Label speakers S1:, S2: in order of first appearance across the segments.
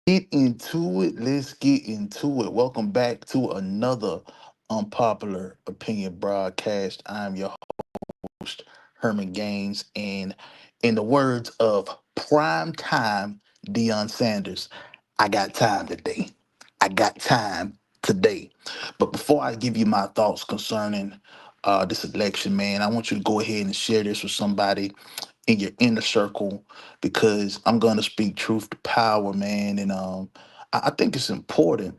S1: Get into it. Let's get into it. Welcome back to another Unpopular Opinion broadcast. I'm your host, Herman Gaines, and in the words of prime time Deion Sanders, I got time today. I got time today. But before I give you my thoughts concerning this election, man, I want you to go ahead and share this with somebody in your inner circle because I'm gonna speak truth to power, man. And I think it's important,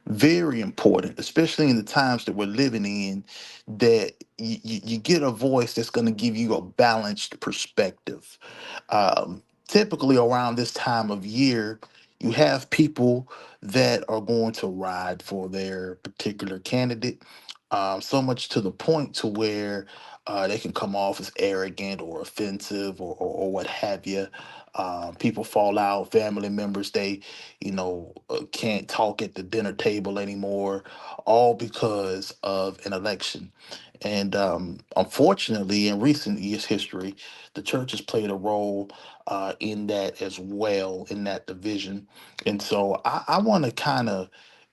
S1: very important, especially in the times that we're living in, that you get a voice that's going to give you a balanced perspective. Typically, around this time of year, you have people that are going to ride for their particular candidate, so much to the point to where they can come off as arrogant or offensive or what have you. People fall out, family members, can't talk at the dinner table anymore, all because of an election. And unfortunately, in recent years' history, the church has played a role in that as well, in that division. And so I want to kind of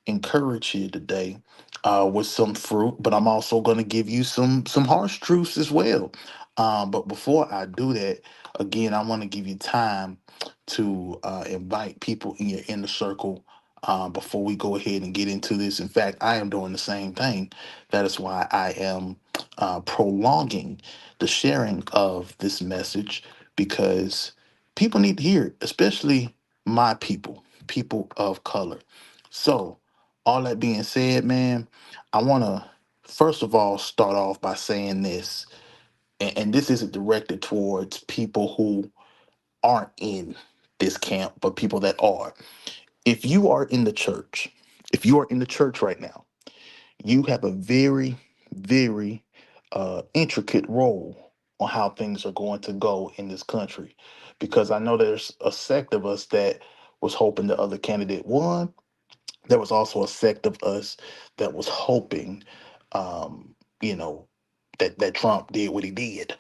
S1: encourage you today with some fruit, but I'm also going to give you some harsh truths as well. But before I do that, again, I want to give you time to invite people in your inner circle before we go ahead and get into this. In fact, I am doing the same thing. That is why I am prolonging the sharing of this message because people need to hear it, especially my people, people of color. So, all that being said, man, I want to first of all start off by saying this, and this isn't directed towards people who aren't in this camp, but people that are. If you are in the church, if you are in the church right now, you have a very, very intricate role on how things are going to go in this country. Because I know there's a sect of us that was hoping the other candidate won. There was also a sect of us that was hoping, you know, that Trump did what he did.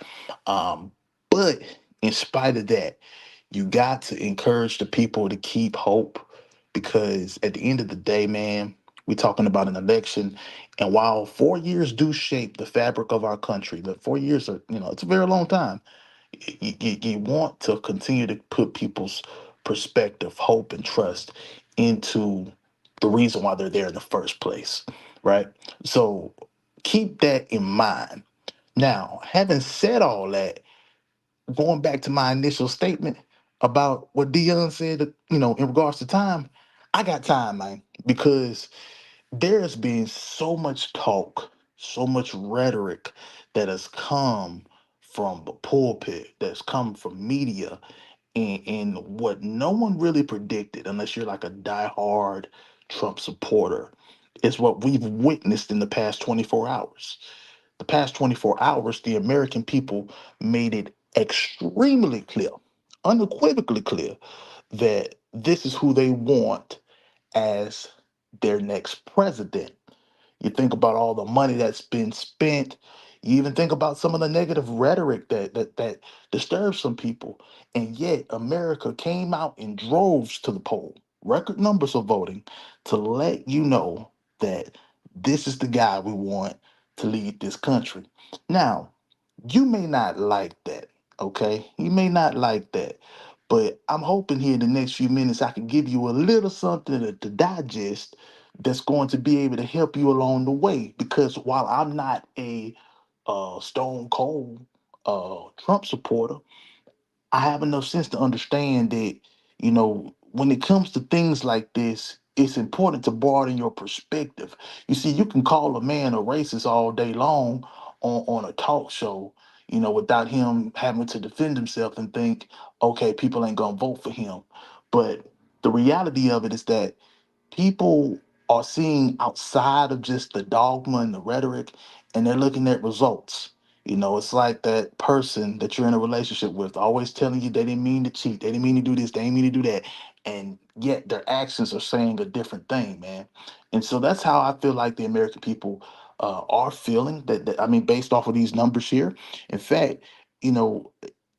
S1: Um, but in spite of that, you got to encourage the people to keep hope because at the end of the day, man, we're talking about an election. And while 4 years do shape the fabric of our country, the 4 years are, it's a very long time. You want to continue to put people's perspective, hope, and trust into the reason why they're there in the first place, right? So keep that in mind. Now, having said all that, going back to my initial statement about what Dion said, in regards to time, I got time, man, because there's been so much talk, so much rhetoric that has come from the pulpit, that's come from media, and what no one really predicted, unless you're like a diehard Trump supporter, is what we've witnessed in the past 24 hours. The past 24 hours, the American people made it extremely clear, unequivocally clear, that this is who they want as their next president. You think about all the money that's been spent. You even think about some of the negative rhetoric that disturbs some people. And yet America came out in droves to the poll, record numbers of voting, to let you know that this is the guy we want to lead this country. Now, you may not like that, okay? You may not like that. But I'm hoping here in the next few minutes I can give you a little something to digest that's going to be able to help you along the way. Because while I'm not a stone cold Trump supporter, I have enough sense to understand that, when it comes to things like this, it's important to broaden your perspective. You see, you can call a man a racist all day long on a talk show, without him having to defend himself and think, okay, people ain't gonna vote for him. But the reality of it is that people are seeing outside of just the dogma and the rhetoric, and they're looking at results. It's like that person that you're in a relationship with, always telling you they didn't mean to cheat, they didn't mean to do this, they didn't mean to do that, and yet their actions are saying a different thing, man. And so that's how I feel like the American people are feeling. I mean, based off of these numbers here. In fact, you know,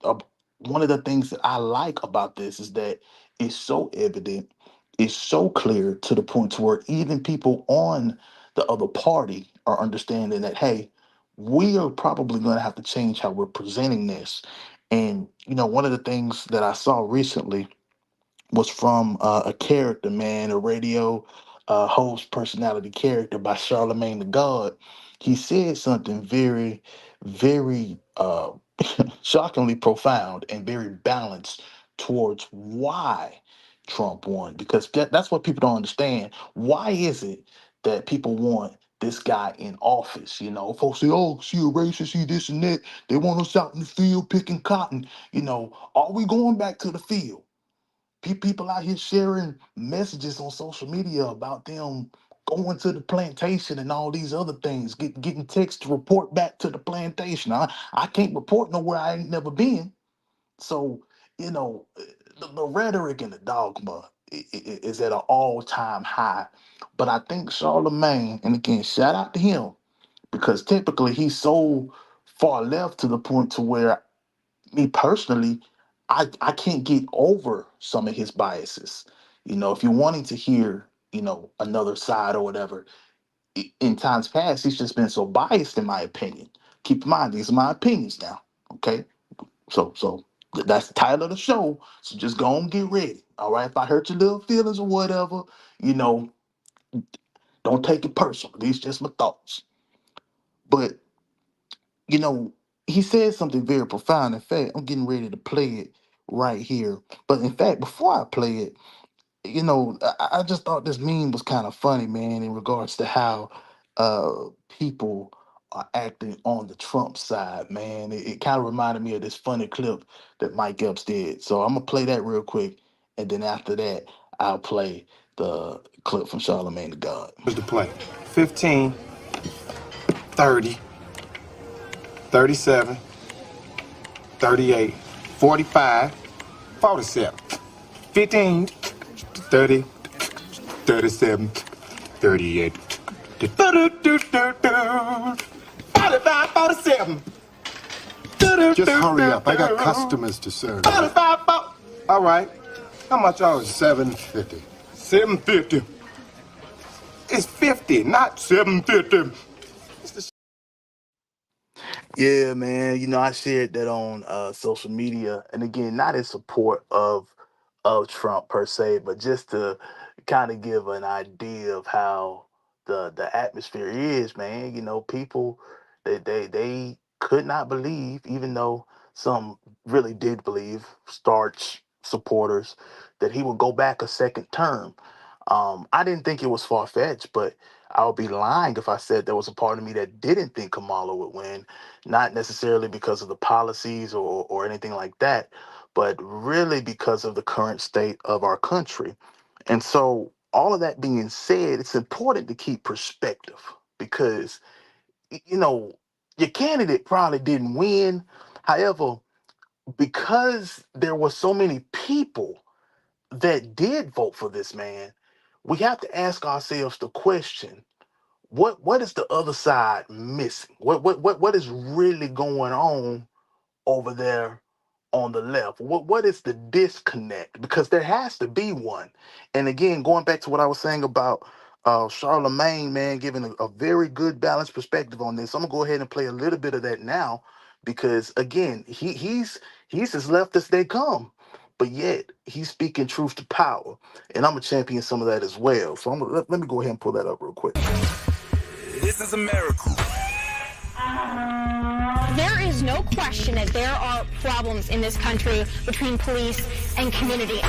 S1: uh, one of the things that I like about this is that it's so evident is so clear to the point to where even people on the other party are understanding that, hey, we are probably going to have to change how we're presenting this. And one of the things that I saw recently was from a character, man, a radio host personality character by Charlemagne the God. He said something very, very shockingly profound and very balanced towards why Trump won. Because that's what people don't understand. Why is it that people want this guy in office? Folks say, oh, she a racist, she this and that. They want us out in the field picking cotton. Are we going back to the field? People out here sharing messages on social media about them going to the plantation and all these other things, getting text to report back to the plantation. I can't report nowhere I ain't never been. So, the rhetoric and the dogma is at an all-time high. But I think Charlemagne, and again, shout out to him, because typically he's so far left to the point to where me personally, I can't get over some of his biases. If you're wanting to hear, another side or whatever, in times past, he's just been so biased, in my opinion. Keep in mind, these are my opinions now. Okay. That's the title of the show. So just go and get ready. All right. If I hurt your little feelings or whatever, you know, don't take it personal. These just my thoughts. But you know, he said something very profound. In fact, I'm getting ready to play it right here. But in fact, before I play it, I just thought this meme was kind of funny, man, in regards to how people are acting on the Trump side, man. It kind of reminded me of this funny clip that Mike Epps did. So I'm gonna play that real quick, and then after that, I'll play the clip from Charlemagne the God.
S2: Here's the play. 15, 30, 37, 38, 45, 47, 15, 30, 37, 38, 45, 47.
S3: Just hurry up. I got customers to serve.
S2: 45, all right. How much are it?
S3: $7.50.
S2: 750. It's 50, not 750.
S1: Yeah, man. I shared that on social media, and again, not in support of Trump per se, but just to kind of give an idea of how the atmosphere is, man. People they could not believe, even though some really did believe, starch supporters, that he would go back a second term. I didn't think it was far fetched, but I would be lying if I said there was a part of me that didn't think Kamala would win, not necessarily because of the policies or anything like that, but really because of the current state of our country. And so, all of that being said, it's important to keep perspective because, you know, your candidate probably didn't win. However, because there were so many people that did vote for this man, we have to ask ourselves the question: what is the other side missing? What is really going on over there on the left? What is the disconnect? Because there has to be one. And again, going back to what I was saying about Charlemagne, man, giving a very good balanced perspective on this. I'm gonna go ahead and play a little bit of that now, because again, he's as left as they come. But yet he's speaking truth to power, and I'm a champion some of that as well. So let me go ahead and pull that up real quick.
S4: This is a miracle.
S5: There is no question that there are problems in this country between police and community.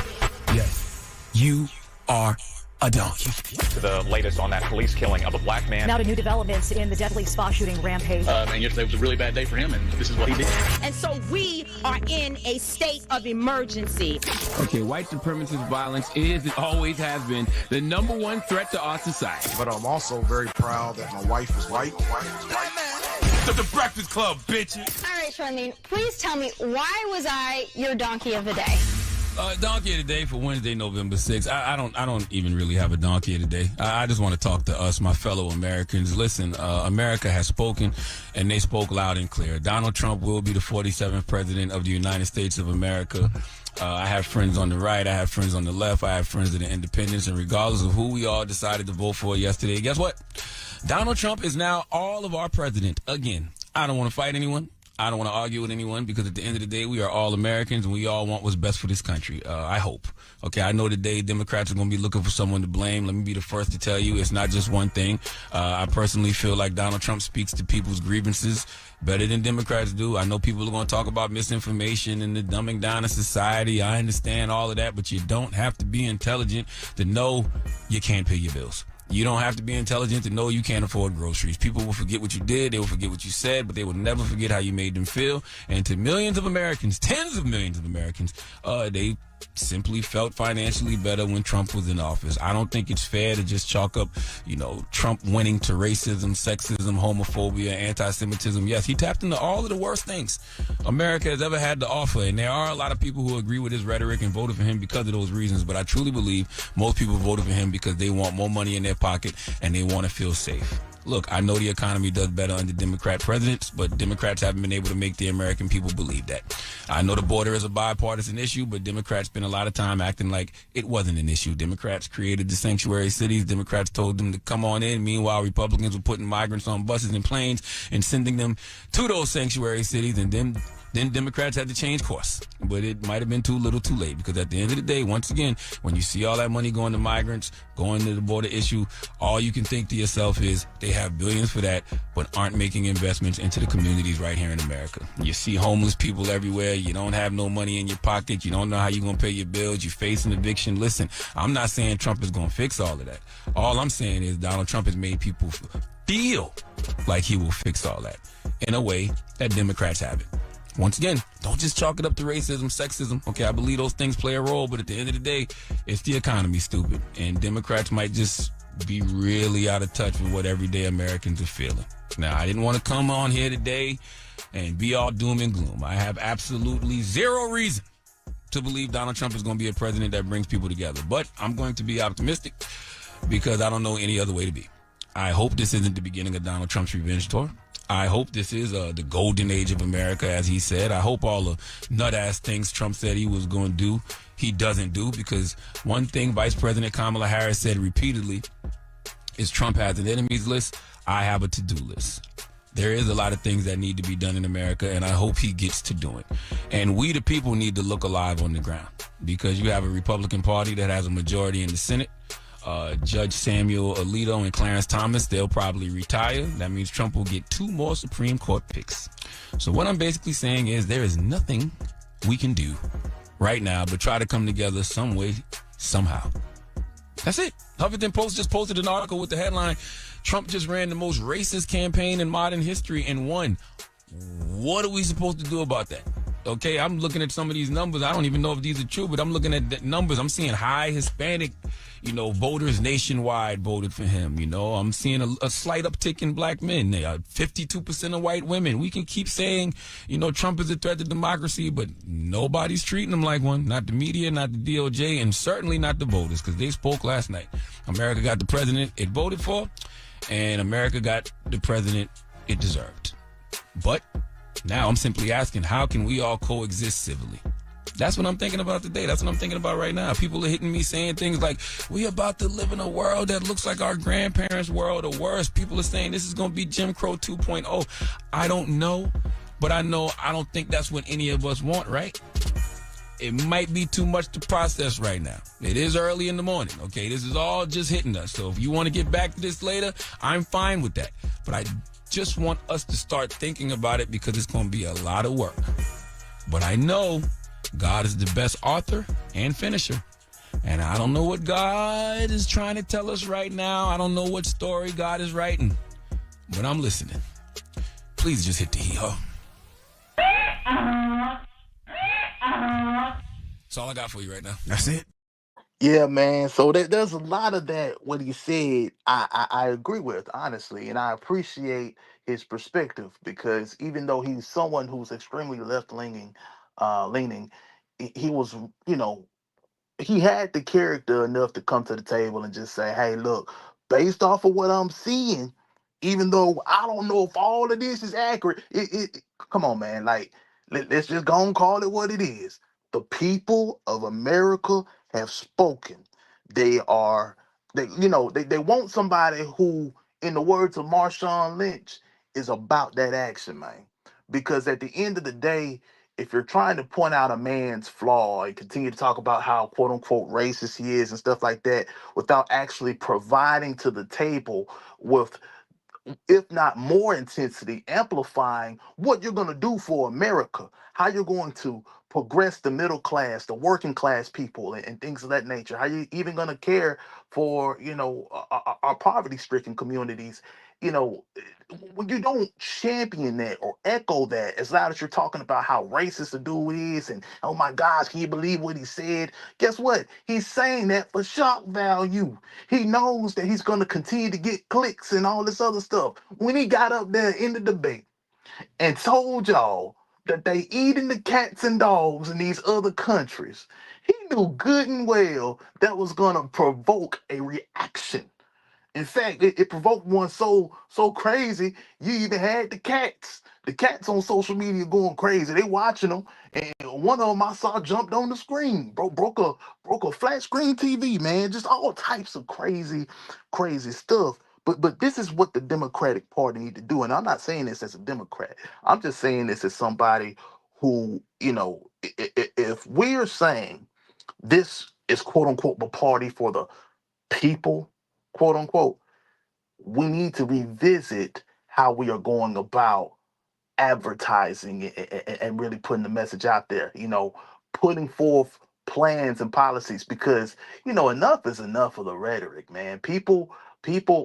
S4: Yes, you are a donkey.
S6: The latest on that police killing of a black man.
S7: Now to new developments in the deadly spa shooting rampage.
S8: And yesterday was a really bad day for him, and this is what he did.
S9: And so we are in a state of emergency.
S10: Okay, white supremacist violence is and always has been the number one threat to our society.
S3: But I'm also very proud that my wife is white.
S4: The Breakfast Club, bitches.
S5: All right, Charlene, please tell me, why was I your donkey of the day?
S10: Donkey of the day for Wednesday, November 6th. I don't even really have a donkey of the day. I just want to talk to us, my fellow Americans. Listen, America has spoken, and they spoke loud and clear. Donald Trump will be the 47th president of the United States of America. I have friends on the right. I have friends on the left. I have friends that are independents. And regardless of who we all decided to vote for yesterday, guess what? Donald Trump is now all of our president again. I don't want to fight anyone. I don't want to argue with anyone because at the end of the day, we are all Americans and we all want what's best for this country. I hope. Okay, I know today Democrats are going to be looking for someone to blame. Let me be the first to tell you it's not just one thing. I personally feel like Donald Trump speaks to people's grievances better than Democrats do. I know people are going to talk about misinformation and the dumbing down of society. I understand all of that, but you don't have to be intelligent to know you can't pay your bills. You don't have to be intelligent to know you can't afford groceries. People will forget what you did. They will forget what you said, but they will never forget how you made them feel. And to millions of Americans, tens of millions of Americans, they simply felt financially better when Trump was in office. I don't think it's fair to just chalk up, Trump winning to racism, sexism, homophobia, anti-Semitism. Yes, he tapped into all of the worst things America has ever had to offer. And there are a lot of people who agree with his rhetoric and voted for him because of those reasons. But I truly believe most people voted for him because they want more money in their pocket and they want to feel safe. Look, I know the economy does better under Democrat presidents, but Democrats haven't been able to make the American people believe that. I know the border is a bipartisan issue, but Democrats spent a lot of time acting like it wasn't an issue. Democrats created the sanctuary cities. Democrats told them to come on in. Meanwhile, Republicans were putting migrants on buses and planes and sending them to those sanctuary cities, and then Democrats had to change course. But it might have been too little too late because at the end of the day, once again, when you see all that money going to migrants, going to the border issue, all you can think to yourself is they have billions for that, but aren't making investments into the communities right here in America. You see homeless people everywhere. You don't have no money in your pocket. You don't know how you're going to pay your bills. You face an eviction. Listen, I'm not saying Trump is going to fix all of that. All I'm saying is Donald Trump has made people feel like he will fix all that in a way that Democrats haven't. Once again, don't just chalk it up to racism, sexism. Okay, I believe those things play a role, but at the end of the day, it's the economy, stupid. And Democrats might just be really out of touch with what everyday Americans are feeling. Now, I didn't want to come on here today and be all doom and gloom. I have absolutely zero reason to believe Donald Trump is going to be a president that brings people together. But I'm going to be optimistic because I don't know any other way to be. I hope this isn't the beginning of Donald Trump's revenge tour. I hope this is the golden age of America, as he said. I hope all the nut-ass things Trump said he was going to do, he doesn't do, because one thing Vice President Kamala Harris said repeatedly is Trump has an enemies list, I have a to-do list. There is a lot of things that need to be done in America, and I hope he gets to doing. And we, the people, need to look alive on the ground, because you have a Republican Party that has a majority in the Senate. Judge Samuel Alito and Clarence Thomas, they'll probably retire. That means Trump will get 2 more Supreme Court picks. So what I'm basically saying is there is nothing we can do right now but try to come together some way, somehow. That's it. Huffington Post just posted an article with the headline, Trump just ran the most racist campaign in modern history and won. What are we supposed to do about that? Okay, I'm looking at some of these numbers. I don't even know if these are true, but I'm looking at the numbers. I'm seeing high Hispanic, voters nationwide voted for him. I'm seeing a slight uptick in black men. They are 52% of white women. We can keep saying, Trump is a threat to democracy, but nobody's treating him like one. Not the media, not the DOJ, and certainly not the voters, because they spoke last night. America got the president it voted for, and America got the president it deserved. But now I'm simply asking, how can we all coexist civilly? That's what I'm thinking about today. That's what I'm thinking about right now. People are hitting me saying things like, we about to live in a world that looks like our grandparents' world or worse. People are saying this is going to be Jim Crow 2.0. I don't know, but I don't think that's what any of us want, right? It might be too much to process right now. It is early in the morning, okay? This is all just hitting us. So if you want to get back to this later, I'm fine with that. But I just want us to start thinking about it because it's going to be a lot of work. But I know God is the best author and finisher. And I don't know what God is trying to tell us right now. I don't know what story God is writing. But I'm listening. Please just hit the hee-haw. That's all I got for you right now.
S3: That's it.
S1: Yeah, man. So there's a lot of that what he said. I agree with honestly, and I appreciate his perspective because even though he's someone who's extremely left leaning, he was, you know, he had the character enough to come to the table and just say, "Hey, look, based off of what I'm seeing, even though I don't know if all of this is accurate, come on, man, like let's just go and call it what it is. The people of America have spoken. They are, they want somebody who, in the words of Marshawn Lynch, is about that action, man. Because at the end of the day, if you're trying to point out a man's flaw and continue to talk about how quote unquote racist he is and stuff like that without actually providing to the table with, if not more intensity, amplifying what you're going to do for America, how you're going to progress the middle class, the working class people, and things of that nature, how you even going to care for, our poverty stricken communities. You know, when you don't champion that or echo that as loud as you're talking about how racist the dude is, and oh my gosh, can you believe what he said? Guess what? He's saying that for shock value. He knows that he's going to continue to get clicks and all this other stuff. When he got up there in the debate and told y'all that they eating the cats and dogs in these other countries, he knew good and well that was going to provoke a reaction. In fact, it provoked one so crazy. You even had the cats on social media going crazy. They watching them, and one of them I saw jumped on the screen, broke a flat screen TV, man. Just all types of crazy stuff. But this is what the Democratic Party need to do, and I'm not saying this as a Democrat. I'm just saying this as somebody who, if we're saying this is quote unquote the party for the people, quote unquote, we need to revisit how we are going about advertising and really putting the message out there, putting forth plans and policies, because enough is enough of the rhetoric, man. People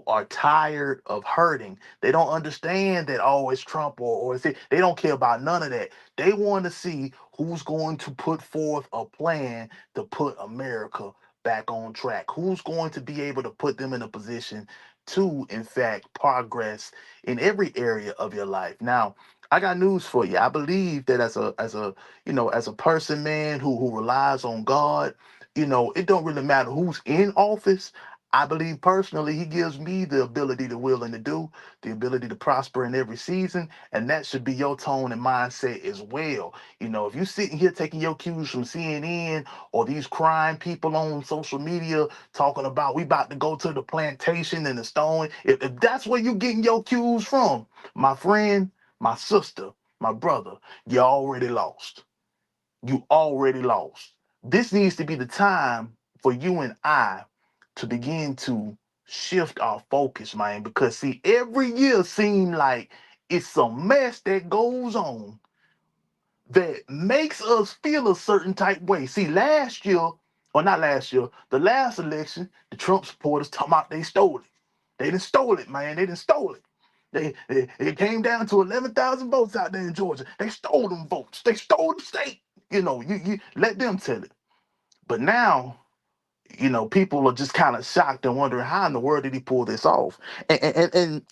S1: are tired of hurting. They don't understand that, oh, it's Trump, or is it, they don't care about none of that. They want to see who's going to put forth a plan to put America back on track, who's going to be able to put them in a position to in fact progress in every area of your life. Now, I got news for you. I believe that as a person, man, who relies on God, it don't really matter who's in office. I believe personally, he gives me the ability to will and to do, the ability to prosper in every season, and that should be your tone and mindset as well. If you're sitting here taking your cues from CNN or these crime people on social media talking about we about to go to the plantation and the stone, if that's where you getting your cues from, my friend, my sister, my brother, you already lost. You already lost. This needs to be the time for you and I to begin to shift our focus, man. Because see, every year seems like it's a mess that goes on that makes us feel a certain type way. See, last year, or not last year, the last election, the Trump supporters talking about they stole it. They didn't stole it, man. They didn't stole it. It came down to 11,000 votes out there in Georgia. They stole them votes. They stole the state. You let them tell it. But now, people are just kind of shocked and wondering how in the world did he pull this off? And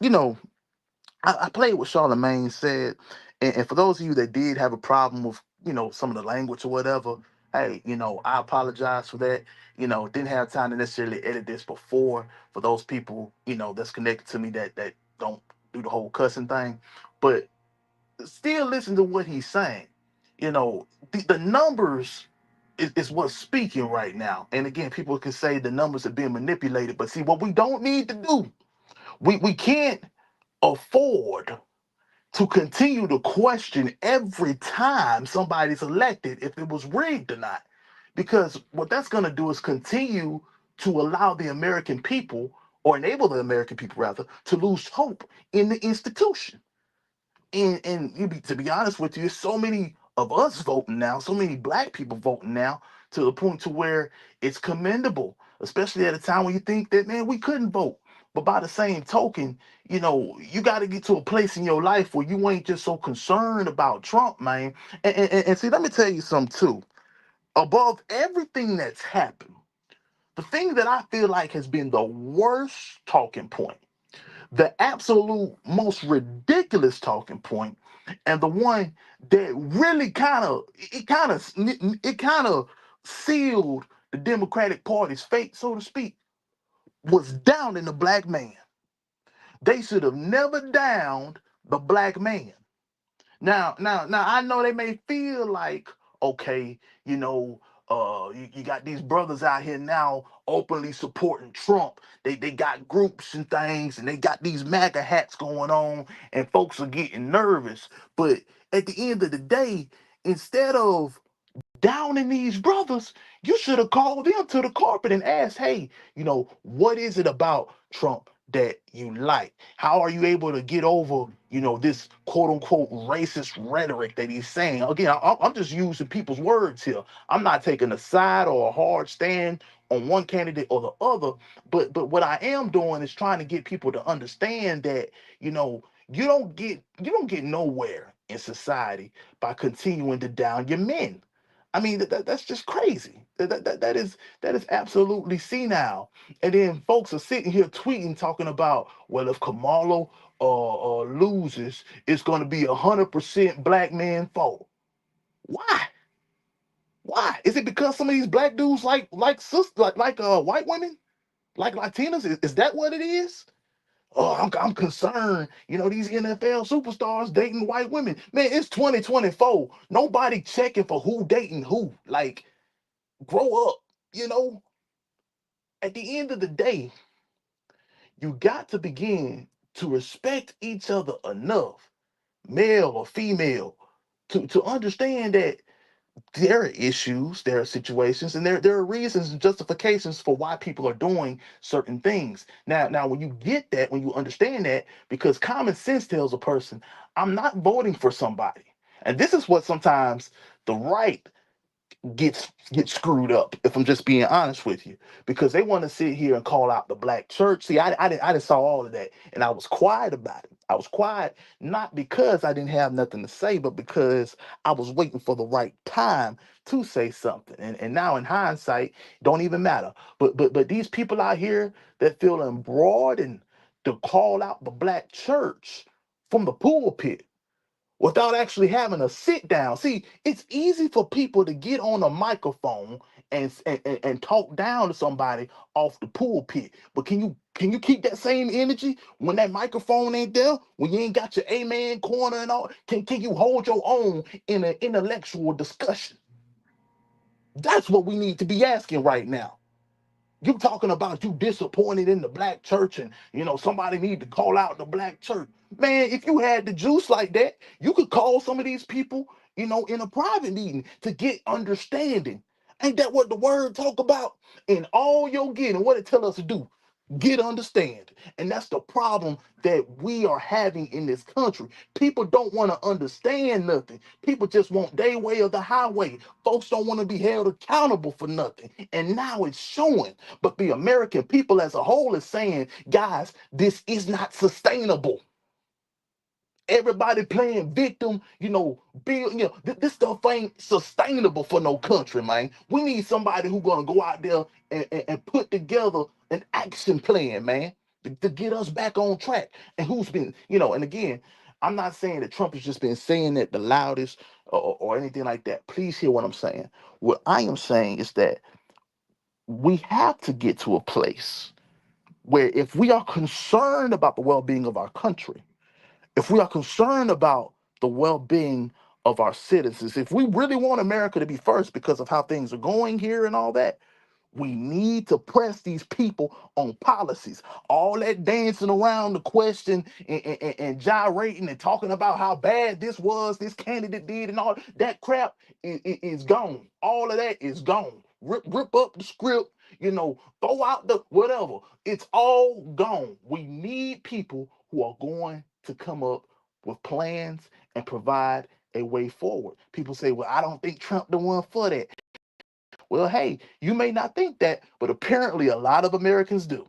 S1: I played what Charlemagne said, and for those of you that did have a problem with some of the language or whatever, hey, I apologize for that. Didn't have time to necessarily edit this before for those people that's connected to me that don't do the whole cussing thing, but still listen to what he's saying. The numbers is what's speaking right now, and again, people can say the numbers are being manipulated, but see what we don't need to do. We can't afford to continue to question every time somebody's elected if it was rigged or not. Because what that's going to do is continue to allow the American people, or enable the American people rather, to lose hope in the institution. To be honest with you, there's so many of us voting now, so many black people voting now, to the point to where it's commendable, especially at a time when you think that, man, we couldn't vote. But by the same token, you got to get to a place in your life where you ain't just so concerned about Trump, man. And see, let me tell you something too. Above everything that's happened, the thing that I feel like has been the worst talking point, the absolute most ridiculous talking point, And the one that really kind of sealed the Democratic Party's fate, so to speak, was down in the black man. They should have never downed the black man. Now, I know they may feel like, okay, you got these brothers out here now openly supporting Trump. They got groups and things, and they got these MAGA hats going on, and folks are getting nervous. But at the end of the day, instead of downing these brothers, you should have called them to the carpet and asked, hey, what is it about Trump that you like? How are you able to get over, this quote unquote racist rhetoric that he's saying? Again, I'm just using people's words here. I'm not taking a side or a hard stand on one candidate or the other, but what I am doing is trying to get people to understand that, you don't get nowhere in society by continuing to down your men. I mean, that's just crazy. That is absolutely senile. And then folks are sitting here tweeting, talking about, well, if Kamala loses, it's going to be 100% black man fault. Why? Why? Is it because some of these black dudes like sis like white women, like Latinas? Is that what it is? Oh, I'm concerned. These NFL superstars dating white women. Man, it's 2024. Nobody checking for who dating who. Like, grow up. You know, at the end of the day, you got to begin to respect each other enough, male or female, to understand that there are issues, there are situations, and there are reasons and justifications for why people are doing certain things. Now, when you get that, when you understand that, because common sense tells a person, I'm not voting for somebody. And this is what sometimes the right gets screwed up, if I'm just being honest with you, because they want to sit here and call out the black church. See, I didn't saw all of that, and I was quiet about it. I was quiet not because I didn't have nothing to say, but because I was waiting for the right time to say something. And now in hindsight, don't even matter. But these people out here that feel embroiled to call out the black church from the pulpit without actually having a sit down. See, it's easy for people to get on a microphone and talk down to somebody off the pulpit. But can you keep that same energy when that microphone ain't there? When you ain't got your amen corner and all? Can you hold your own in an intellectual discussion? That's what we need to be asking right now. You talking about you disappointed in the black church, and somebody need to call out the black church. Man, if you had the juice like that, you could call some of these people, in a private meeting to get understanding. Ain't that what the word talk about? In all your getting, what it tell us to do? Get understand. And that's the problem that we are having in this country. People don't want to understand nothing. People just want their way or the highway. Folks don't want to be held accountable for nothing. And now it's showing. But the American people as a whole is saying, guys, this is not sustainable. Everybody playing victim, this stuff ain't sustainable for no country, man. We need somebody who's gonna go out there and put together an action plan, man, to get us back on track. And who's been, and again, I'm not saying that Trump has just been saying it the loudest or anything like that. Please hear what I'm saying. What I am saying is that we have to get to a place where if we are concerned about the well-being of our country, if we are concerned about the well-being of our citizens, if we really want America to be first because of how things are going here and all that, we need to press these people on policies. All that dancing around the question and gyrating and talking about how bad this was, this candidate did, and all that crap is gone. All of that is gone. Rip up the script, throw out the whatever. It's all gone. We need people who are going to come up with plans and provide a way forward. People say, well, I don't think Trump the one for that. Well, hey, you may not think that, but apparently a lot of Americans do.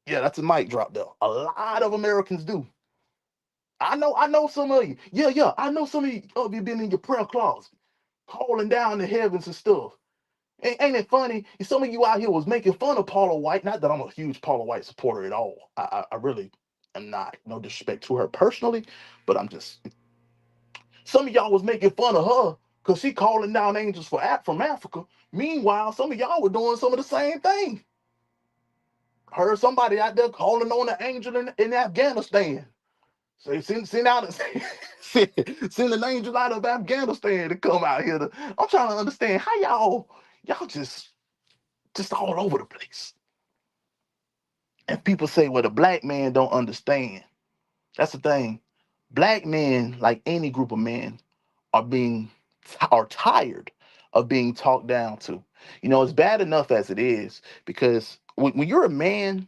S1: Yeah, that's a mic drop there. A lot of Americans do. I know some of you. Yeah, I know some of you been in your prayer closet, calling down the heavens and stuff. Ain't it funny? Some of you out here was making fun of Paula White. Not that I'm a huge Paula White supporter at all. I really am not no disrespect to her personally, but I'm just some of y'all was making fun of her because she calling down angels from Africa. Meanwhile, some of y'all were doing some of the same thing. Heard somebody out there calling on an angel in Afghanistan. So send out send an angel out of Afghanistan to come out here. I'm trying to understand how y'all just all over the place. And people say, well, the black man don't understand. That's the thing. Black men, like any group of men, are tired of being talked down to. It's bad enough as it is because when you're a man,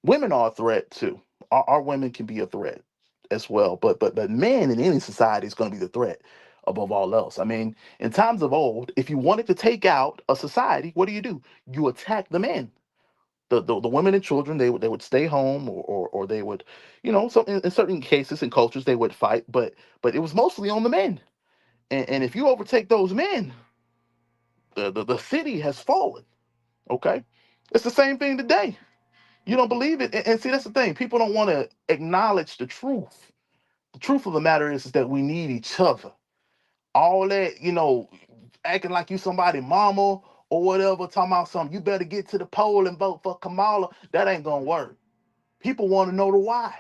S1: women are a threat too. Our women can be a threat as well, but men in any society is going to be the threat above all else. I mean, in times of old, if you wanted to take out a society, what do? You attack the men. The women and children they would stay home or they would, so in certain cases and cultures they would fight, but it was mostly on the men. And if you overtake those men, the city has fallen. Okay, it's the same thing today. You don't believe it, and see that's the thing. People don't want to acknowledge the truth. The truth of the matter is that we need each other. All that acting like you somebody mama or whatever, talking about something. You better get to the poll and vote for Kamala. That ain't gonna work. People want to know the why.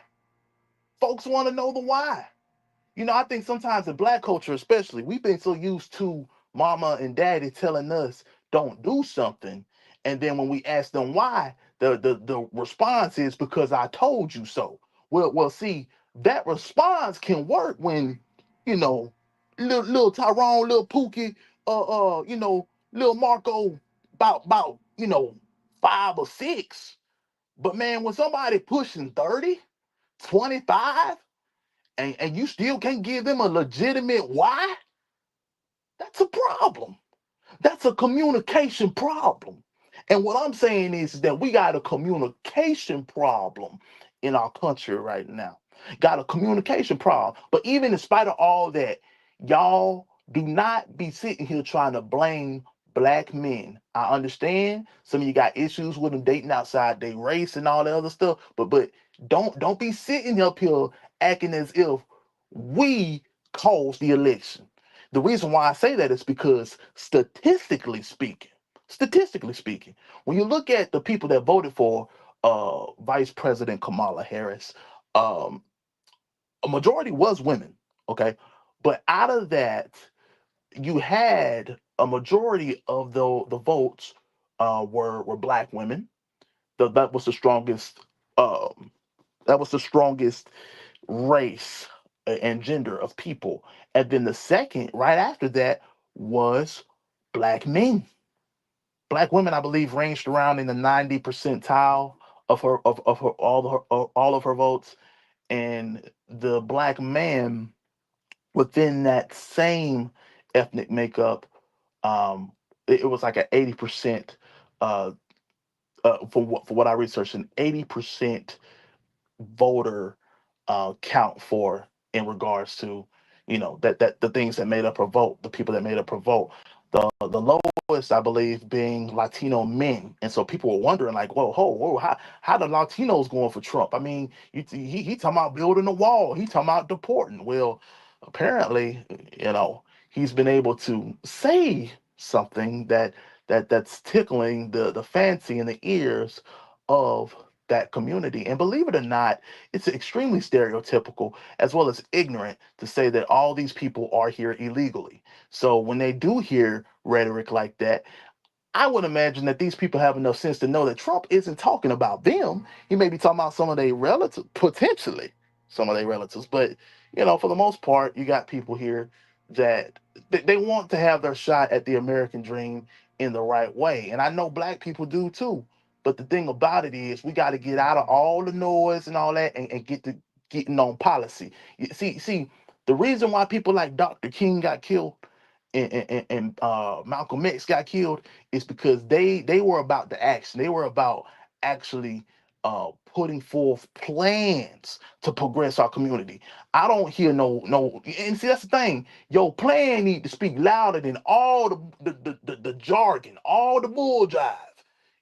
S1: Folks want to know the why. I think sometimes in black culture, especially, we've been so used to mama and daddy telling us don't do something. And then when we ask them why, the response is because I told you so. Well, see, that response can work when, you know, little Tyrone, little Pookie, little Marco, about 5 or 6. But man, when somebody pushing 30, 25, and you still can't give them a legitimate why, that's a problem. That's a communication problem. And what I'm saying is that we got a communication problem in our country right now. Got a communication problem. But even in spite of all that, y'all do not be sitting here trying to blame black men. I understand some of you got issues with them dating outside their race and all that other stuff, but don't be sitting up here acting as if we caused the election. The reason why I say that is because statistically speaking, when you look at the people that voted for Vice President Kamala Harris, um, a majority was women. Okay, but out of that, you had a majority of the votes were black women. That was the strongest. Um, that was the strongest race and gender of people. And then the second, right after that, was black men. Black women, I believe, ranged around in the 90 percentile of her all of her votes. And the black man within that same ethnic makeup, it was like an 80%, uh, for what I researched, an 80% voter count for in regards to that the things that made up her vote, the people that made up her vote. The lowest, I believe, being Latino men, and so people were wondering like, whoa, how the Latinos going for Trump? I mean, he talking about building a wall, he talking about deporting. Well, apparently, he's been able to say something that's tickling the fancy in the ears of that community. And believe it or not, it's extremely stereotypical as well as ignorant to say that all these people are here illegally. So when they do hear rhetoric like that, I would imagine that these people have enough sense to know that Trump isn't talking about them. He may be talking about some of their relatives, potentially some of their relatives. But, for the most part, you got people here that they want to have their shot at the American dream in the right way. And I know black people do too. But the thing about it is we got to get out of all the noise and all that and get to getting on policy. See, the reason why people like Dr. King got killed and Malcolm X got killed is because they were about the action. They were about actually putting forth plans to progress our community. I don't hear no, and see that's the thing. Your plan need to speak louder than all the jargon, all the bull jive.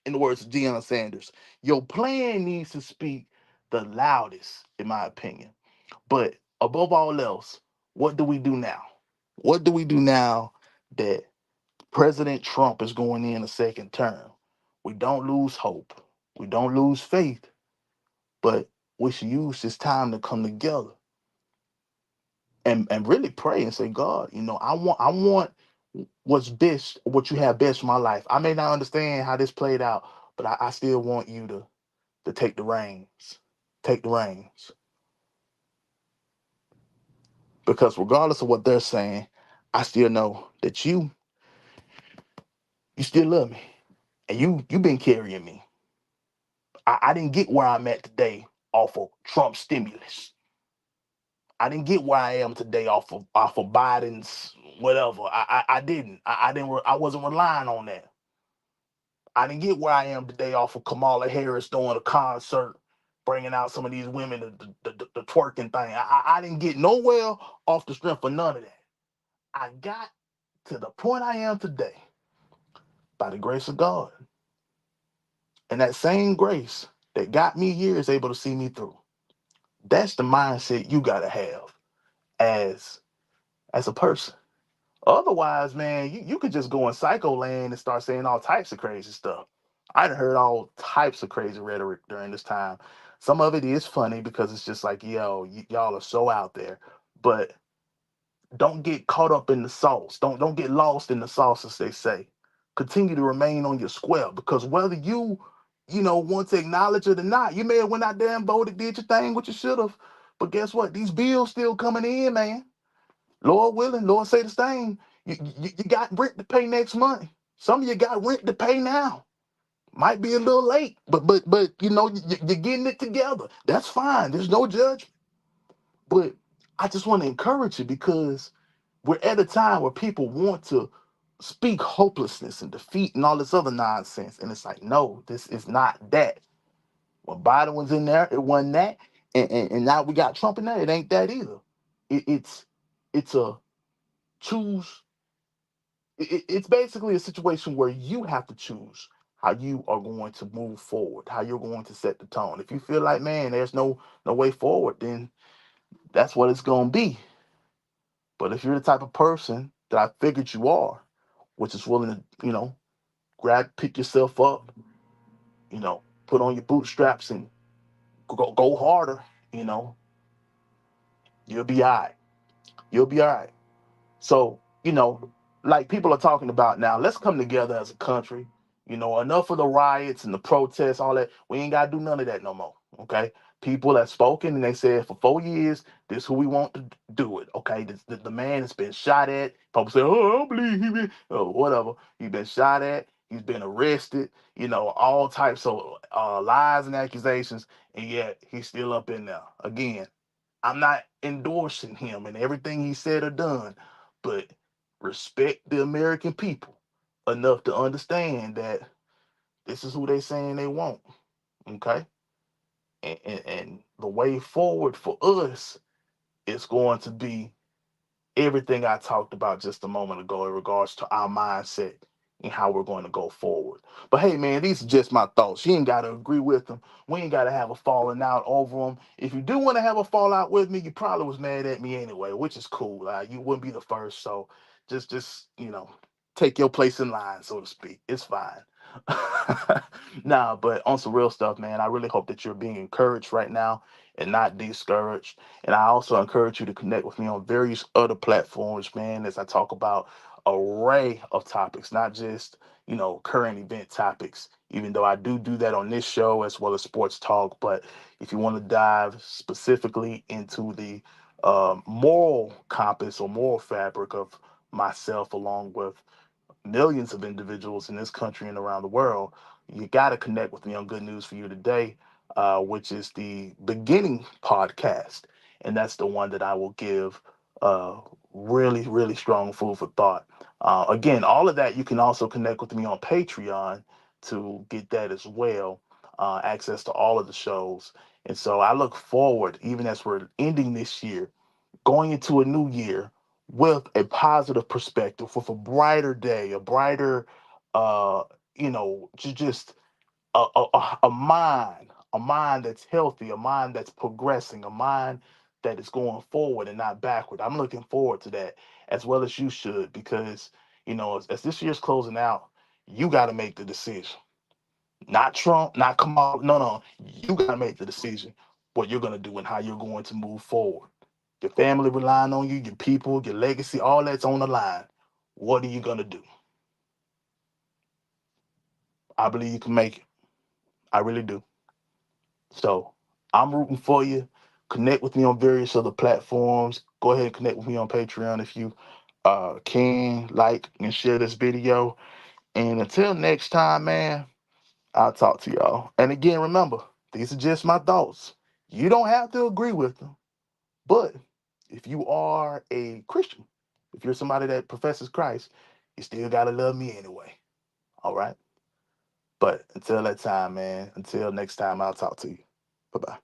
S1: In the words of Deion Sanders, your plan needs to speak the loudest, in my opinion. But above all else, what do we do now? What do we do now that President Trump is going in a second term? We don't lose hope. We don't lose faith, but we should use this time to come together and really pray and say, God, I want what's best, what you have best for my life. I may not understand how this played out, but I still want you to take the reins. Take the reins. Because regardless of what they're saying, I still know that you still love me. And you've been carrying me. I didn't get where I'm at today off of Trump's stimulus. I didn't get where I am today off of Biden's whatever. I didn't. I didn't. I wasn't relying on that. I didn't get where I am today off of Kamala Harris doing a concert, bringing out some of these women, the twerking thing. I didn't get nowhere off the strength of none of that. I got to the point I am today by the grace of God, and that same grace that got me here is able to see me through. That's the mindset you gotta have as as a person. Otherwise, man, you could just go in psycho land and start saying all types of crazy stuff. I done heard all types of crazy rhetoric during this time. Some of it is funny because it's just like, yo, y'all are so out there. But don't get caught up in the sauce. Don't get lost in the sauce, as they say. Continue to remain on your square because whether you want to acknowledge it or not, you may have went out there and voted, did your thing, what you should have. But guess what? These bills still coming in, man. Lord willing, Lord say the same. You got rent to pay next month. Some of you got rent to pay now. Might be a little late, but you're getting it together. That's fine. There's no judgment. But I just want to encourage you because we're at a time where people want to speak hopelessness and defeat and all this other nonsense. And it's like, no, this is not that. When Biden was in there, it wasn't that. And now we got Trump in there, it ain't that either. It's a choose. It's basically a situation where you have to choose how you are going to move forward, how you're going to set the tone. If you feel like, man, there's no way forward, then that's what it's gonna be. But if you're the type of person that I figured you are, which is willing to, pick yourself up, put on your bootstraps and go harder, you know, you'll be all right. You'll be all right. So, like people are talking about now, let's come together as a country. Enough of the riots and the protests, all that. We ain't got to do none of that no more. Okay. People have spoken and they said for 4 years, this who we want to do it. Okay. The man has been shot at. People say, oh, I don't believe he been, whatever. He's been shot at. He's been arrested, all types of lies and accusations. And yet he's still up in there. Again, I'm not endorsing him and everything he said or done, but respect the American people enough to understand that this is who they saying they want. Okay. And the way forward for us is going to be everything I talked about just a moment ago in regards to our mindset and how we're going to go forward. But hey, man, these are just my thoughts. You ain't got to agree with them. We ain't got to have a falling out over them. If you do want to have a fallout with me, you probably was mad at me anyway, which is cool. You wouldn't be the first, so just take your place in line, so to speak. It's fine. Nah, but on some real stuff, man, I really hope that you're being encouraged right now and not discouraged. And I also encourage you to connect with me on various other platforms, man, as I talk about array of topics, not just, current event topics, even though I do that on this show as well as sports talk. But if you want to dive specifically into the moral compass or moral fabric of myself, along with millions of individuals in this country and around the world, you got to connect with me on Good News for You Today, which is the beginning podcast. And that's the one that I will give uh, really, really strong food for thought. Again, all of that, you can also connect with me on Patreon to get that as well, access to all of the shows. And so I look forward, even as we're ending this year, going into a new year with a positive perspective, with a brighter day, a brighter, just a mind a mind that's healthy, a mind that's progressing, a mind that is going forward and not backward. I'm looking forward to that as well as you should, because as this year's closing out, you got to make the decision. Not Trump, not Kamala. No, no. You got to make the decision what you're going to do and how you're going to move forward. Your family relying on you, your people, your legacy, all that's on the line. What are you going to do? I believe you can make it. I really do. So I'm rooting for you. Connect with me on various other platforms. Go ahead and connect with me on Patreon if you can, like and share this video. And until next time, man, I'll talk to y'all. And again, remember, these are just my thoughts. You don't have to agree with them. But if you are a Christian, if you're somebody that professes Christ, you still got to love me anyway. All right? But until that time, man, until next time, I'll talk to you. Bye-bye.